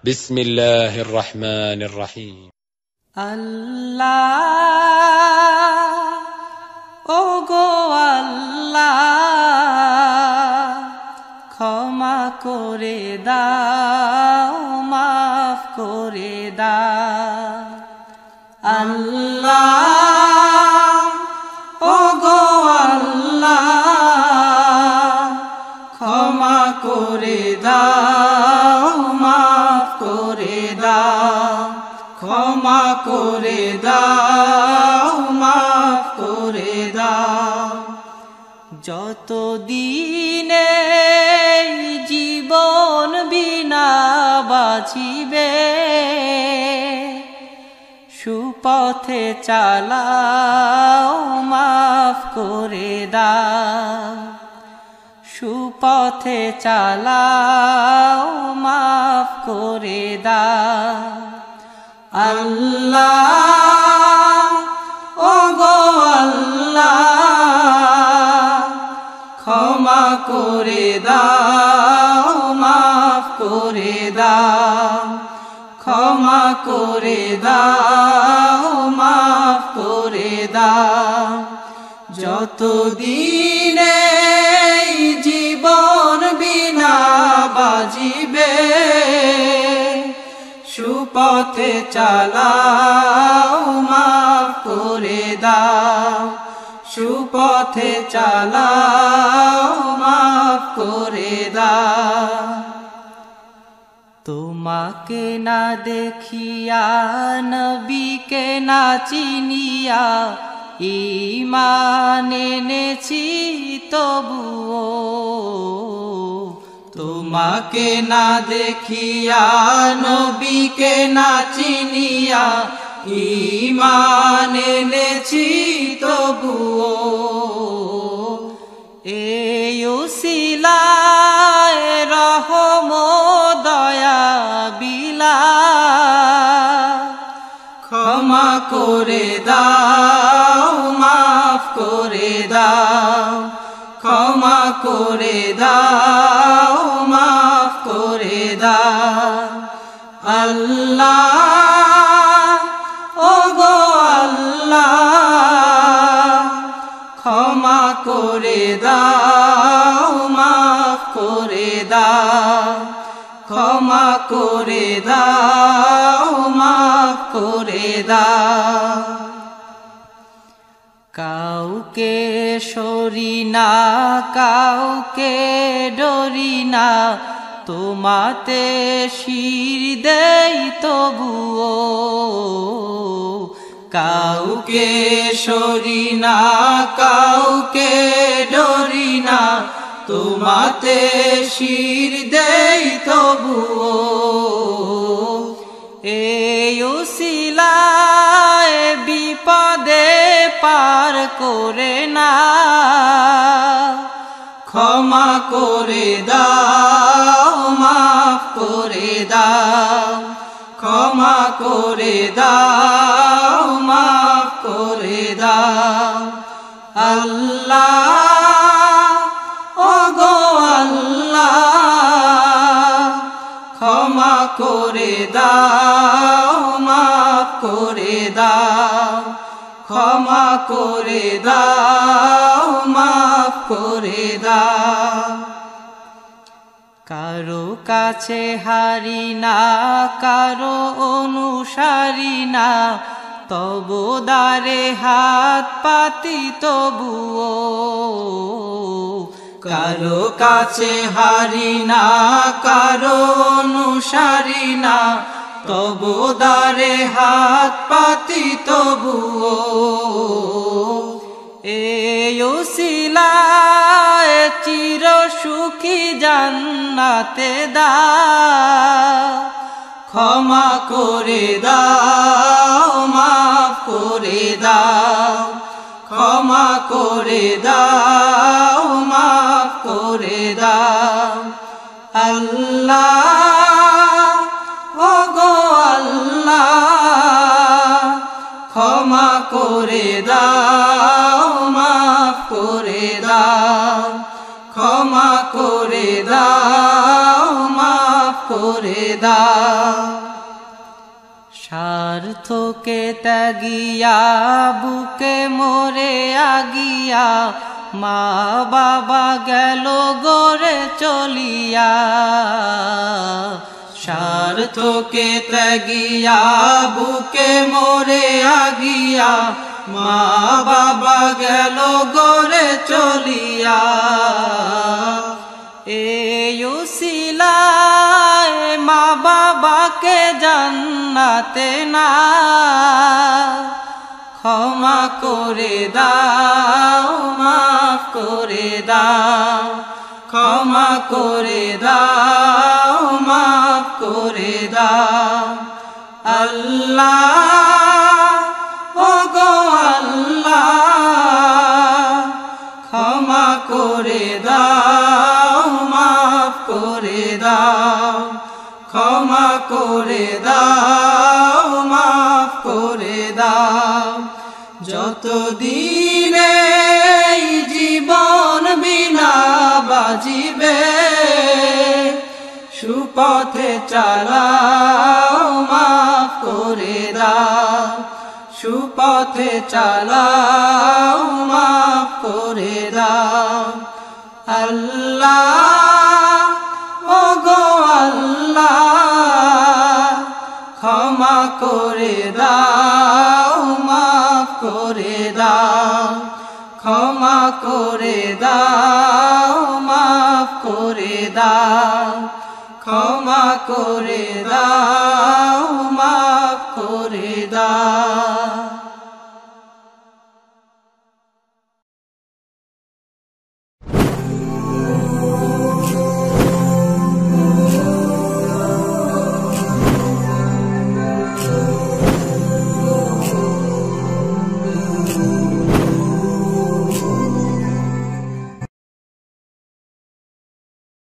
بسم الله الرحمن الرحيم আল্লাহ ও গো আল্লাহ ক্ষমা করে দাও মাফ করে দাও আল্লাহ ও গো আল্লাহ ক্ষমা করে দাও মাফ করে দাও ক্ষমা করে দাও মাফ করে দাও যতদিনে জীবন বিনা বাঁচিবে সুপথে চালাও মাফ করে দাও সুপথে চালাও মাফ করে দাও আল্লাহ ও গো আল্লাহ ক্ষমা করে দাও মাফ করে দাও ক্ষমা করে দাও মাফ করে দাও যতদিনে জীবন বিনা বাজিবে সুপথে চালাও মাফ করে দাও সুপথে চালাও মাফ করে দাও তোমাকে না দেখিয়া নবীকে না চিনিয়া ঈমান এনেছি তবুও তোমাকে না দেখিয়া নবীকে না চিনিয়া ঈমান এনেছি তবুও এই উসিলায় রহম দয়া বিলা ক্ষমা করে দাও মাফ করে দাও ক্ষমা করে দাও মাফ করে দাও আল্লাহ ও গো আল্লাহ ক্ষমা করে দাও মাফ করে দাও ক্ষমা করে দাও মাফ করে দাও কাউকে সরি না কাউকে ডরি না তোমাতে শির দেই তবুও কাউকে সরি না কাউকে ডরি না তোমাতে শির দেই তবুও এই উসিলায় বিপদে পার করে না ক্ষমা করে দাও মাফ করে দাও ক্ষমা করে দাও মাফ করে দাও আল্লাহ ও গো আল্লাহ ক্ষমা করে দাও মাফ করে দাও ক্ষমা করে দাও মাফ করে দাও কারো কাছে হারি না কারো অনুসারী না তবু দ্বারে হাত পাতি তবুও কারো কাছে হারি না কারো অনুসারী না তবু দ্বারে হাত পাতি তবুও এই উসিলায় চির সুখী জান্নাতে দাও ক্ষমা করে দাও মাফ করে দাও ক্ষমা করে দাও মাফ করে দাও আল্লাহ ও গো আল্লাহ ক্ষমা করে দাও মাফ করে দাও ক্ষমা করে দাও মাফ করে করে দাও। স্বার্থকে ত্যাগিয়া বুকে মোরে আগিয়া মা বাবা গেল গড়ে চলিয়া। স্বার্থকে ত্যাগিয়া বুকে মোরে আগিয়া মা বাবা গেল গড়ে চলিয়া। এই উসিলায় মা বাবাকে জান্নাতে না ক্ষমা করে দাও, মাফ করে দাও, ক্ষমা করে দাও, মাফ করে দাও। আল্লাহ ওগো আল্লাহ ক্ষমা করে দাও, মাফ করে দাও, ক্ষমা করে দাও, মাফ করে দাও। যতদিনে জীবন বিনা বাজিবে সুপথে চালাও, মাফ করে দাও, সুপথে চালাও, মাফ করে দাও। আল্লাহ ওগো আল্লাহ ক্ষমা করে দাও, মাফ করে দাও, ক্ষমা করে দাও, মাফ করে দাও, ক্ষমা করে দাও।